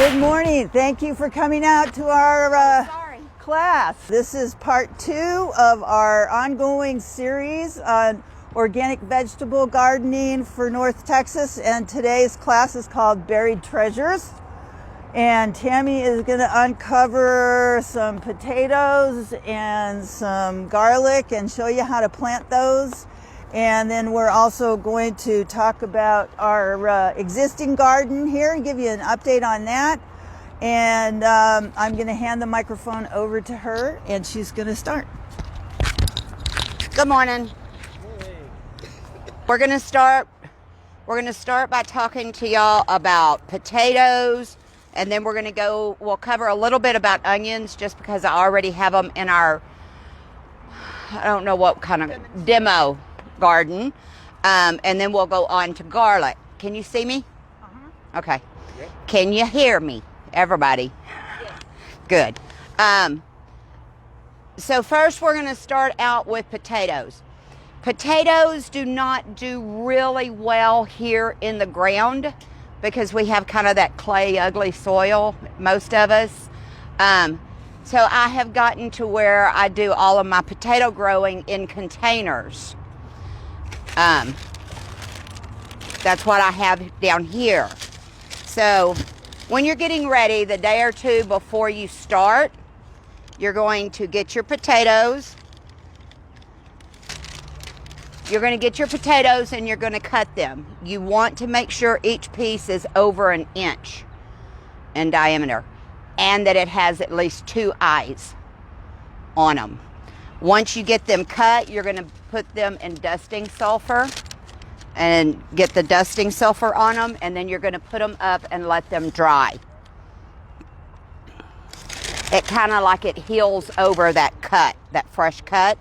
Good morning. Thank you for coming out to our class. This is part 2 of our ongoing series on organic vegetable gardening for North Texas, and today's class is called Buried Treasures. And Tammy is going to uncover some potatoes and some garlic and show you how to plant those. And then we're also going to talk about our existing garden here and give you an update on that. And I'm going to hand the microphone over to her, and she's going to start. Good morning. We're going to start by talking to y'all about potatoes, and then we'll cover a little bit about onions just because I already have them in our, I don't know what kind of demo garden. And then we'll go on to garlic. Can you see me? Okay. Yep. Can you hear me, everybody? Yes. Good. So first we're going to start out with potatoes. Potatoes do not do really well here in the ground because we have kind of that clay, ugly soil, most of us. So I have gotten to where I do all of my potato growing in containers. That's what I have down here. So when you're getting ready, the day or two before you start, you're going to get your potatoes. You're going to get your potatoes and you're going to cut them. You want to make sure each piece is over an inch in diameter and that it has at least 2 eyes on them. Once you get them cut, you're going to put them in dusting sulfur and get the dusting sulfur on them, and then you're going to put them up and let them dry. It kind of like it heals over that cut, that fresh cut.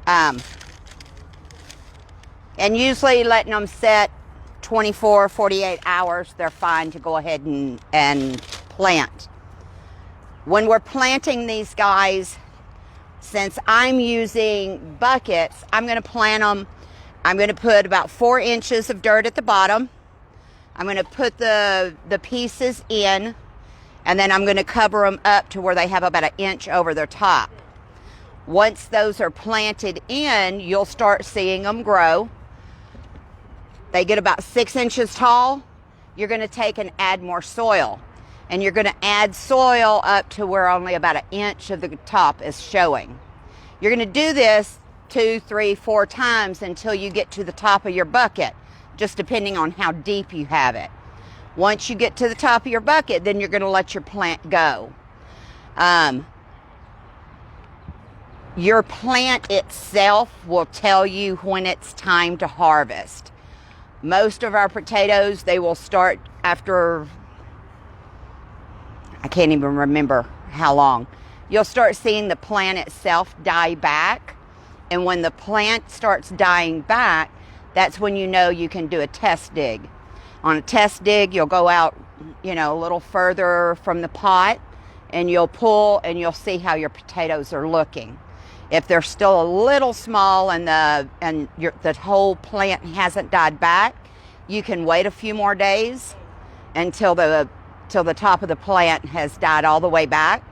And usually letting them set 24, 48 hours, they're fine to go ahead and plant. When we're planting these guys, since I'm using buckets, I'm going to plant them. I'm going to put about 4 inches of dirt at the bottom. I'm going to put the pieces in, and then I'm going to cover them up to where they have about 1 inch over their top. Once those are planted in, you'll start seeing them grow. They get about 6 inches tall. You're going to take and add more soil. And you're going to add soil up to where only about 1 inch of the top is showing. You're going to do this 2, 3, 4 times until you get to the top of your bucket, just depending on how deep you have it. Once you get to the top of your bucket, then you're going to let your plant go. Your plant itself will tell you when it's time to harvest. Most of our potatoes, they will start after, I can't even remember how long. You'll start seeing the plant itself die back. And when the plant starts dying back, that's when you know you can do a test dig. On a test dig, you'll go out, a little further from the pot, and you'll pull and you'll see how your potatoes are looking. If they're still a little small and the whole plant hasn't died back, you can wait a few more days until the top of the plant has died all the way back.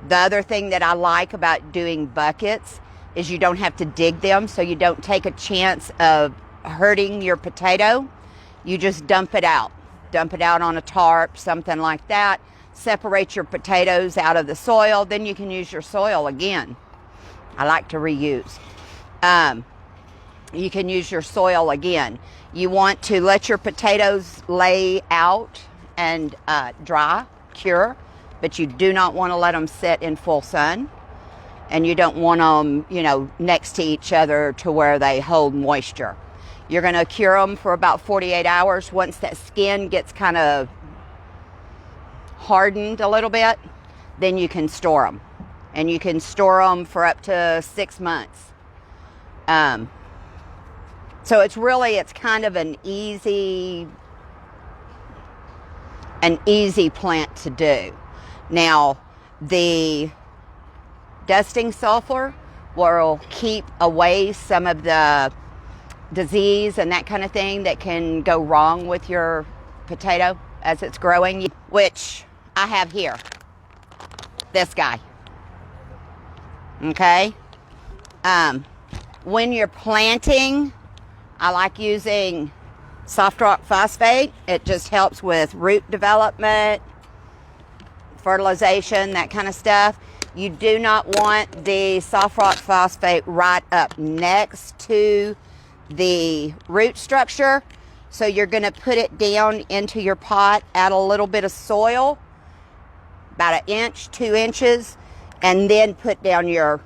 The other thing that I like about doing buckets is you don't have to dig them, so you don't take a chance of hurting your potato. You just dump it out. Dump it out on a tarp, something like that. Separate your potatoes out of the soil, then you can use your soil again. I like to reuse. You can use your soil again. You want to let your potatoes lay out and dry, cure, but you do not want to let them sit in full sun. And you don't want them, next to each other to where they hold moisture. You're going to cure them for about 48 hours. Once that skin gets kind of hardened a little bit, then you can store them. And you can store them for up to 6 months. So it's kind of an easy plant to do. Now, the dusting sulfur will keep away some of the disease and that kind of thing that can go wrong with your potato. as it's growing, which I have here. This guy. Okay? When you're planting, I like using soft rock phosphate. It just helps with root development, fertilization, that kind of stuff. You do not want the soft rock phosphate right up next to the root structure. So you're going to put it down into your pot, add a little bit of soil, about an inch, 2 inches, and then put down your,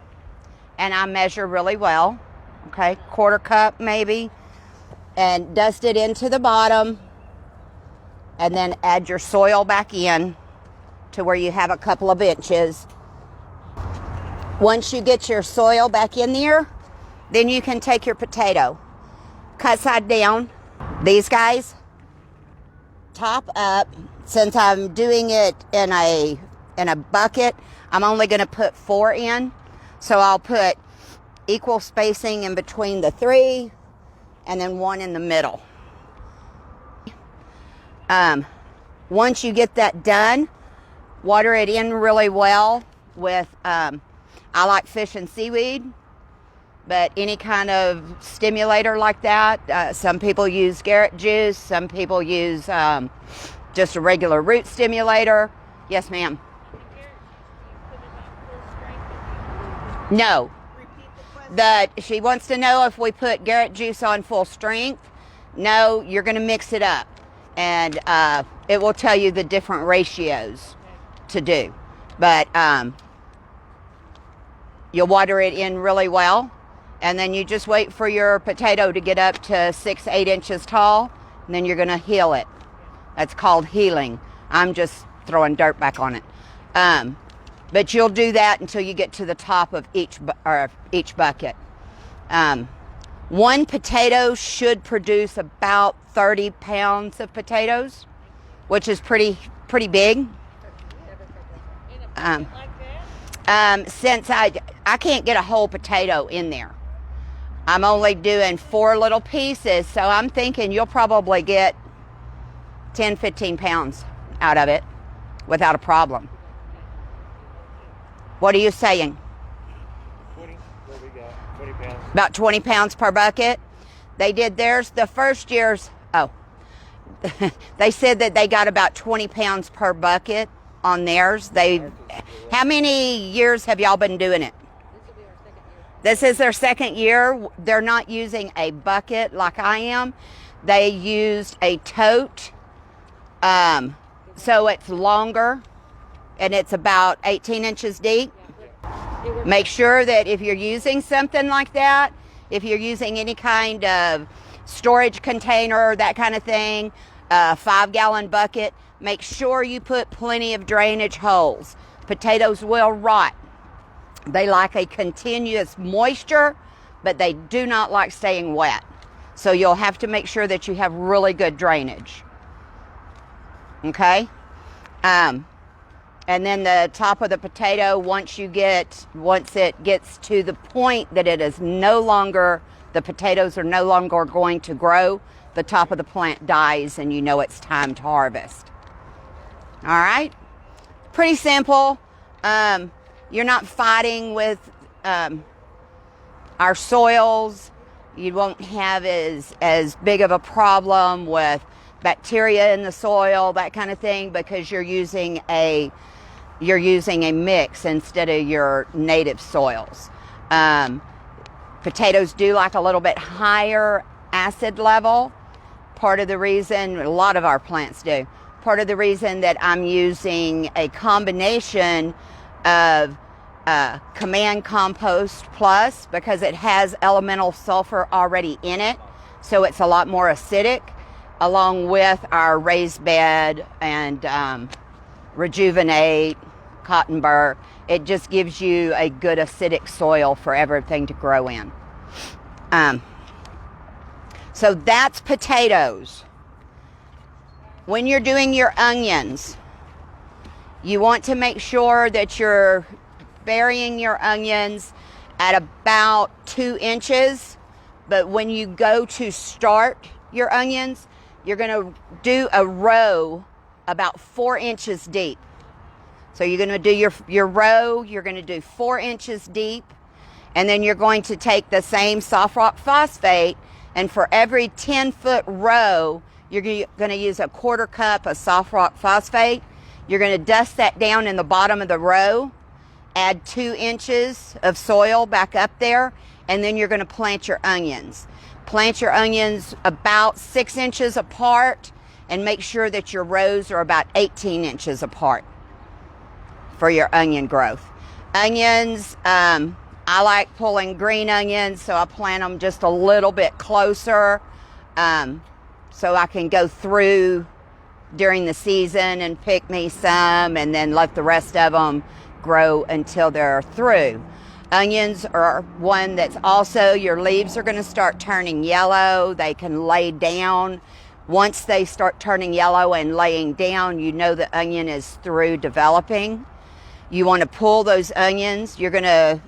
and I measure really well, okay, 1/4 cup maybe, and dust it into the bottom, and then add your soil back in to where you have a couple of inches. Once you get your soil back in there, then you can take your potato, cut side down. These guys, top up. Since I'm doing it in a bucket, I'm only going to put 4 in. So I'll put equal spacing in between the 3 and then 1 in the middle. Once you get that done, water it in really well with, I like fish and seaweed, but any kind of stimulator like that. Some people use Garrett juice. Some people use just a regular root stimulator. Yes, ma'am. No. She wants to know if we put Garrett juice on full strength. No, you're going to mix it up, and it will tell you the different ratios to do. But you'll water it in really well, and then you just wait for your potato to get up to 6-8 inches tall, and then you're going to heel it. That's called healing. I'm just throwing dirt back on it. But you'll do that until you get to the top of each bucket. 1 potato should produce about 30 pounds of potatoes, which is pretty big. Since I can't get a whole potato in there, I'm only doing 4 little pieces, so I'm thinking you'll probably get 10-15 pounds out of it without a problem. What are you saying? 20. What we got? 20 pounds. About 20 pounds per bucket. They did theirs the first year's. Oh, they said that they got about 20 pounds per bucket on theirs. How many years have y'all been doing it? This is their second year. They're not using a bucket like I am. They used a tote, so it's longer, and it's about 18 inches deep. Make sure that if you're using something like that, if you're using any kind of storage container, that kind of thing, a 5-gallon bucket, make sure you put plenty of drainage holes. Potatoes will rot. They like a continuous moisture, but they do not like staying wet. So you'll have to make sure that you have really good drainage. Okay? And then the top of the potato, once it gets to the point that it is the potatoes are no longer going to grow, the top of the plant dies and you know it's time to harvest. All right? Pretty simple. You're not fighting with our soils. You won't have as big of a problem with bacteria in the soil, that kind of thing, because you're using a mix instead of your native soils. Potatoes do like a little bit higher acid level. Part of the reason, a lot of our plants do, part of the reason that I'm using a combination of Command Compost Plus, because it has elemental sulfur already in it, so it's a lot more acidic, along with our raised bed and Rejuvenate, Cotton Burr. It just gives you a good acidic soil for everything to grow in. So that's potatoes. When you're doing your onions, you want to make sure that you're burying your onions at about 2 inches. But when you go to start your onions, you're going to do a row about 4 inches deep. So you're going to do your row, you're going to do 4 inches deep, and then you're going to take the same soft rock phosphate, and for every 10-foot row, you're going to use a 1/4 cup of soft rock phosphate. You're going to dust that down in the bottom of the row, add 2 inches of soil back up there, and then you're going to plant your onions. Plant your onions about 6 inches apart, and make sure that your rows are about 18 inches apart for your onion growth. Onions, I like pulling green onions, so I plant them just a little bit closer, so I can go through during the season and pick me some and then let the rest of them grow until they're through. Onions are one that's also, your leaves are going to start turning yellow. They can lay down. Once they start turning yellow and laying down, you know the onion is through developing. You want to pull those onions. You're going to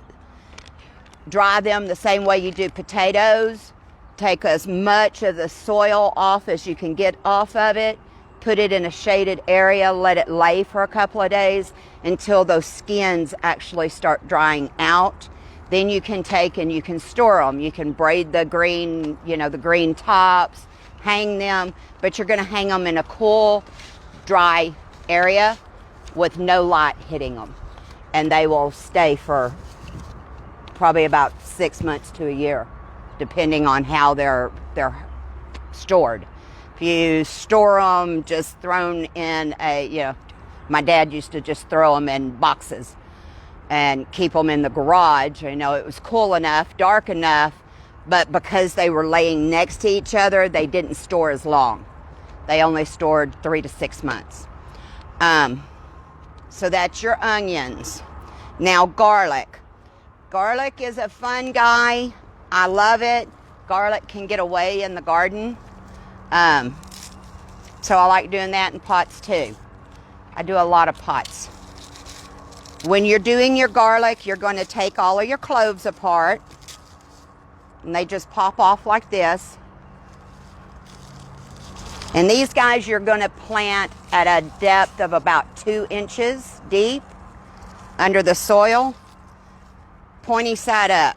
dry them the same way you do potatoes. Take as much of the soil off as you can get off of it. Put it in a shaded area. Let it lay for a couple of days until those skins actually start drying out. Then you can take and you can store them. You can braid the green, the green tops, hang them, but you're going to hang them in a cool, dry area with no light hitting them, and they will stay for probably about 6 months to a year, depending on how they're stored. If you store them just thrown in my dad used to just throw them in boxes and keep them in the garage. It was cool enough, dark enough, but because they were laying next to each other, they didn't store as long. They only stored 3 to 6 months. So that's your onions. Now garlic. Garlic is a fun guy. I love it. Garlic can get away in the garden. So I like doing that in pots too. I do a lot of pots. When you're doing your garlic, you're going to take all of your cloves apart, and they just pop off like this. And these guys you're going to plant at a depth of about 2 inches deep under the soil, pointy side up.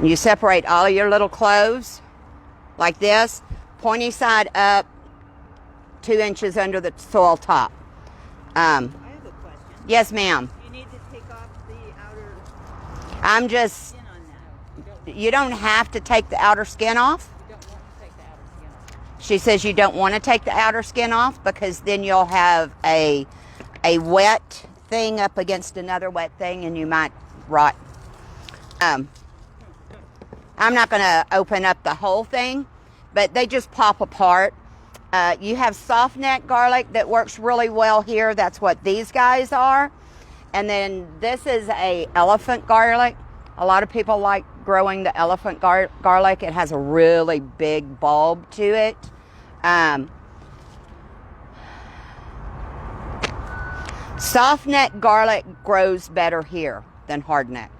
You separate all of your little cloves like this, pointy side up, 2 inches under the soil top. I have a question. Yes, ma'am. You need to take off the outer I'm just, skin on that. you don't have to take the outer skin off. You don't want to take the outer skin off. She says you don't want to take the outer skin off because then you'll have a wet thing up against another wet thing and you might rot. I'm not going to open up the whole thing, but they just pop apart. You have soft neck garlic that works really well here. That's what these guys are. And then this is a elephant garlic. A lot of people like growing the elephant garlic. It has a really big bulb to it. Soft neck garlic grows better here than hard neck.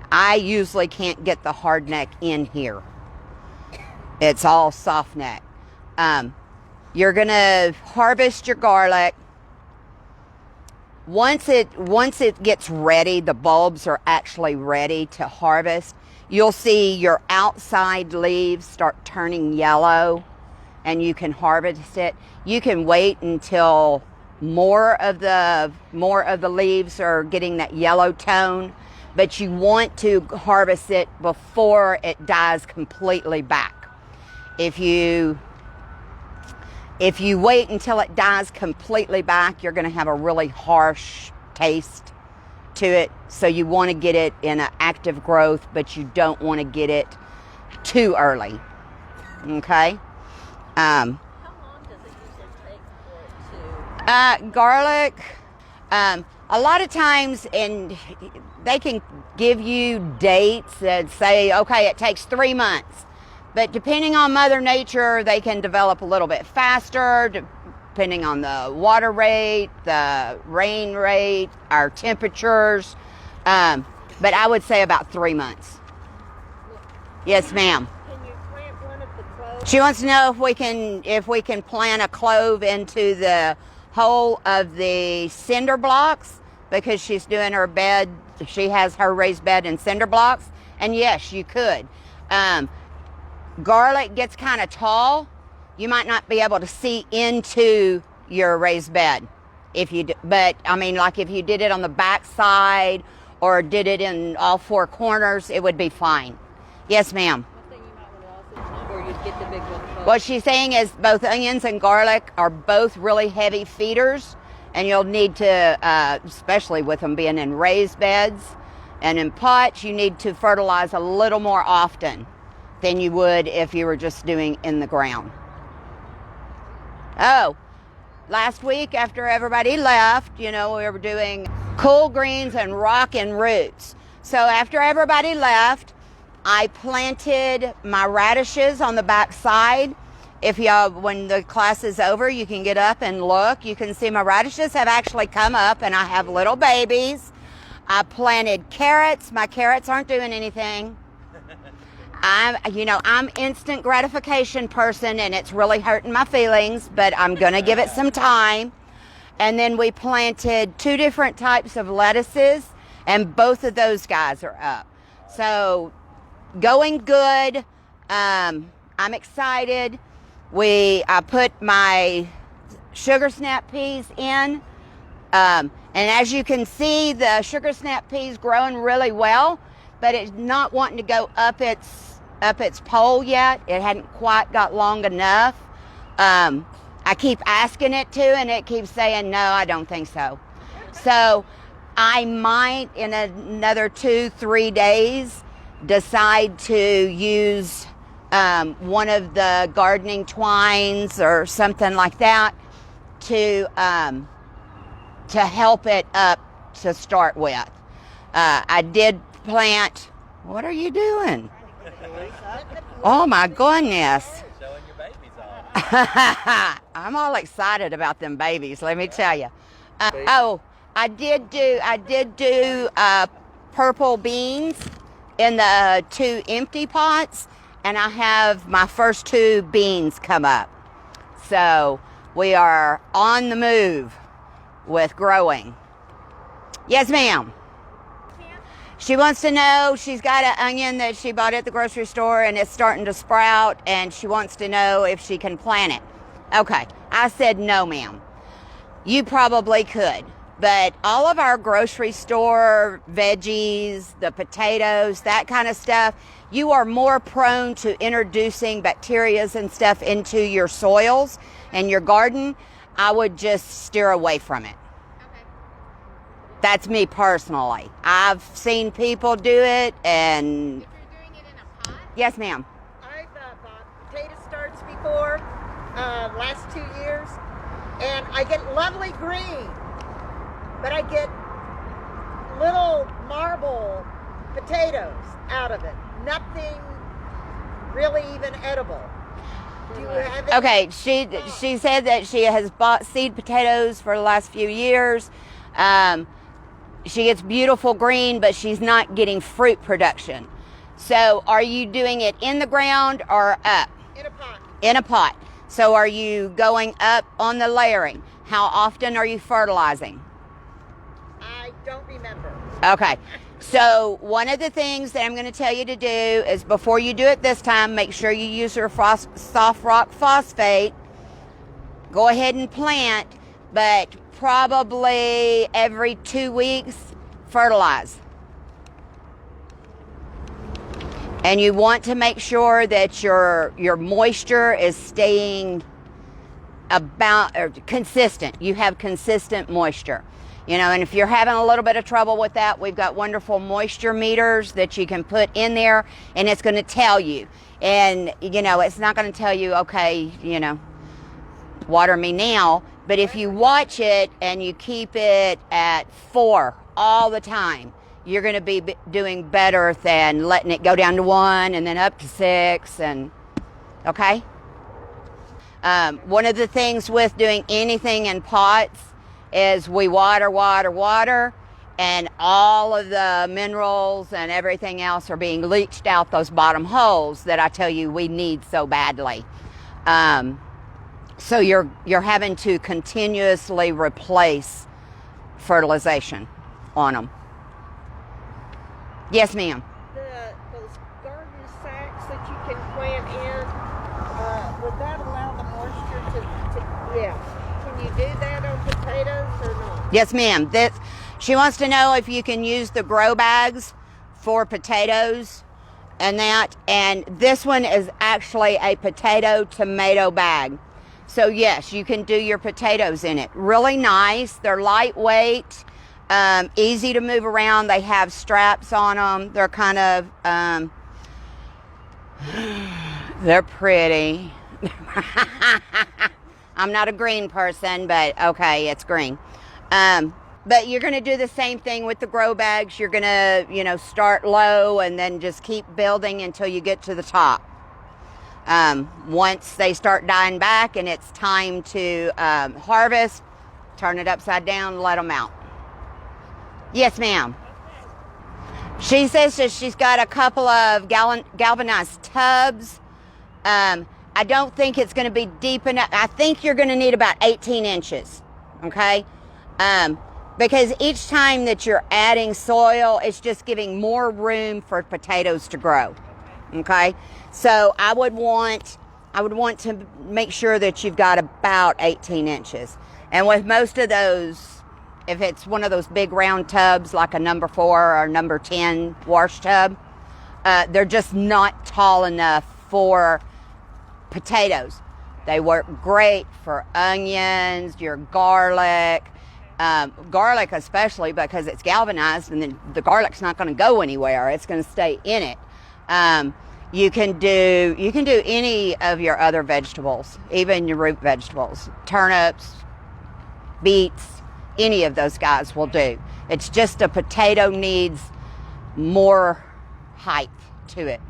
I usually can't get the hard neck in here. It's all soft neck. You're gonna harvest your garlic. Once it gets ready, the bulbs are actually ready to harvest. You'll see your outside leaves start turning yellow and you can harvest it. You can wait until more of the leaves are getting that yellow tone, but you want to harvest it before it dies completely back. If you wait until it dies completely back, you're going to have a really harsh taste to it. So you want to get it in an active growth, but you don't want to get it too early. Okay? How long does it usually take for it to? Garlic, a lot of times, and they can give you dates that say, okay, it takes 3 months. But depending on Mother Nature, they can develop a little bit faster, depending on the water rate, the rain rate, our temperatures. But I would say about 3 months. Yes, ma'am. Can you plant one of the cloves She wants to know if we can plant a clove into the hole of the cinder blocks, because she's doing her bed. She has her raised bed in cinder blocks, and yes, you could. Garlic gets kind of tall. You might not be able to see into your raised bed if you. But I mean, like if you did it on the back side or did it in all four corners, it would be fine. Yes, ma'am. One thing you might want to also, or you'd get the big one first. What she's saying is both onions and garlic are both really heavy feeders, and you'll need to, especially with them being in raised beds and in pots, you need to fertilize a little more often than you would if you were just doing in the ground. Oh, last week after everybody left, you know, we were doing cool greens and rockin' roots. So after everybody left, I planted my radishes on the back side. If y'all, when the class is over, you can get up and look. You can see my radishes have actually come up and I have little babies. I planted carrots. My carrots aren't doing anything. I'm instant gratification person and it's really hurting my feelings, but I'm gonna give it some time. And then we planted 2 different types of lettuces and both of those guys are up. So going good. I'm excited. I put my sugar snap peas in. And as you can see, the sugar snap peas growing really well, but it's not wanting to go up its pole yet. It hadn't quite got long enough. I keep asking it to, and it keeps saying, no, I don't think so. So I might, in another 2-3 days, decide to use one of the gardening twines or something like that to help it up to start with. I did plant. What are you doing? Oh my goodness. Showing your babies off. I'm all excited about them babies, let me tell you. I did do purple beans in the 2 empty pots, and I have my first 2 beans come up. So we are on the move with growing. Yes, ma'am. She wants to know, she's got an onion that she bought at the grocery store and it's starting to sprout, and she wants to know if she can plant it. Okay, I said no, ma'am. You probably could, but all of our grocery store veggies, the potatoes, that kind of stuff, you are more prone to introducing bacterias and stuff into your soils and your garden. I would just steer away from it. That's me personally. I've seen people do it, and... If you're doing it in a pot? Yes, ma'am. I've bought potato starts before, last 2 years, and I get lovely green, but I get little marble potatoes out of it. Nothing really even edible. Do you have it? Okay, she said that she has bought seed potatoes for the last few years. She gets beautiful green, but she's not getting fruit production. So are you doing it in the ground or up? In a pot. In a pot. So are you going up on the layering? How often are you fertilizing? I don't remember. Okay. So one of the things that I'm going to tell you to do is, before you do it this time, make sure you use your soft rock phosphate. Go ahead and plant, but probably every 2 weeks, fertilize. And you want to make sure that your moisture is staying consistent. You have consistent moisture. You know, and if you're having a little bit of trouble with that, we've got wonderful moisture meters that you can put in there, and it's going to tell you. And, you know, it's not going to tell you, okay, you know, water me now. But if you watch it and you keep it at 4 all the time, you're going to be doing better than letting it go down to 1 and then up to 6. And okay. One of the things with doing anything in pots is we water, and all of the minerals and everything else are being leached out those bottom holes that I tell you we need so badly. So you're having to continuously replace fertilization on them. Yes, ma'am. Those garden sacks that you can plant in, would that allow the moisture to yeah. Can you do that on potatoes or not? Yes, ma'am. She wants to know if you can use the grow bags for potatoes and that. And this one is actually a tomato bag. So yes, you can do your potatoes in it. Really nice. They're lightweight, easy to move around. They have straps on them. They're kind of, they're pretty. I'm not a green person, but okay, it's green. But you're going to do the same thing with the grow bags. You're going to, start low and then just keep building until you get to the top. Once they start dying back and it's time to harvest, turn it upside down, let them out. Yes, ma'am. She says that she's got a couple of galvanized tubs. I don't think it's going to be deep enough. I think you're going to need about 18 inches, okay? Because each time that you're adding soil, it's just giving more room for potatoes to grow, okay? So I would want to make sure that you've got about 18 inches. And with most of those, if it's one of those big round tubs, like a number 4 or number 10 wash tub, they're just not tall enough for potatoes. They work great for onions, your garlic, garlic especially because it's galvanized and then the garlic's not going to go anywhere. It's going to stay in it. You can do any of your other vegetables, even your root vegetables, turnips, beets, any of those guys will do. It's just a potato needs more height to it.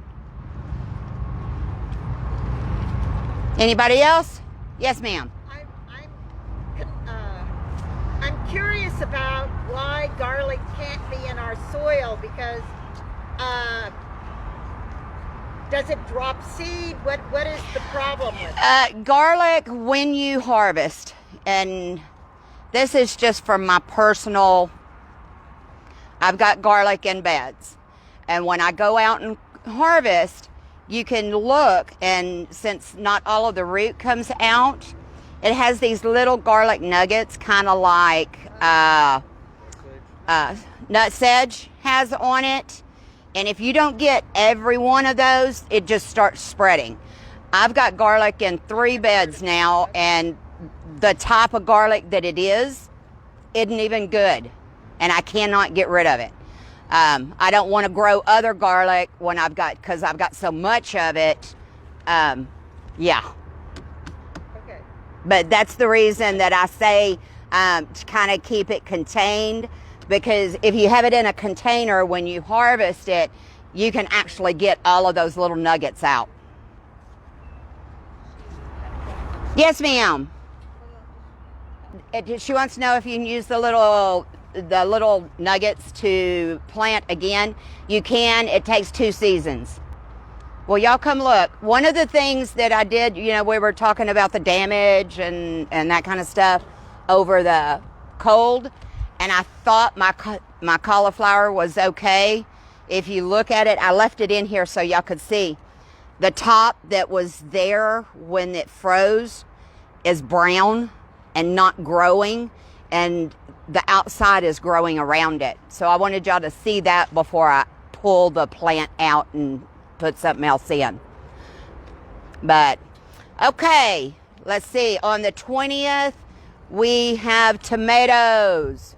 Anybody else? Yes, ma'am. I'm curious about why garlic can't be in our soil because does it drop seed? What is the problem with it? Garlic, when you harvest, and this is just from my personal, I've got garlic in beds. And when I go out and harvest, you can look, and since not all of the root comes out, it has these little garlic nuggets, kind of like nutsedge has on it. And if you don't get every one of those, it just starts spreading. I've got garlic in 3 beds now, and the type of garlic that it isn't even good. And I cannot get rid of it. I don't want to grow other garlic when because I've got so much of it. Yeah. Okay. But that's the reason that I say to kind of keep it contained, because if you have it in a container, when you harvest it, you can actually get all of those little nuggets out. Yes, ma'am. She wants to know if you can use the little nuggets to plant again. You can. It takes 2 seasons. Well, y'all come look. One of the things that I did, we were talking about the damage and that kind of stuff over the cold, and I thought my cauliflower was okay. If you look at it, I left it in here so y'all could see. The top that was there when it froze is brown and not growing, and the outside is growing around it. So I wanted y'all to see that before I pull the plant out and put something else in. But okay, let's see. On the 20th, we have tomatoes.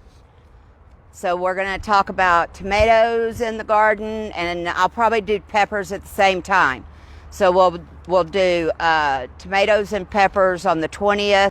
So we're going to talk about tomatoes in the garden, and I'll probably do peppers at the same time. So we'll do tomatoes and peppers on the 20th.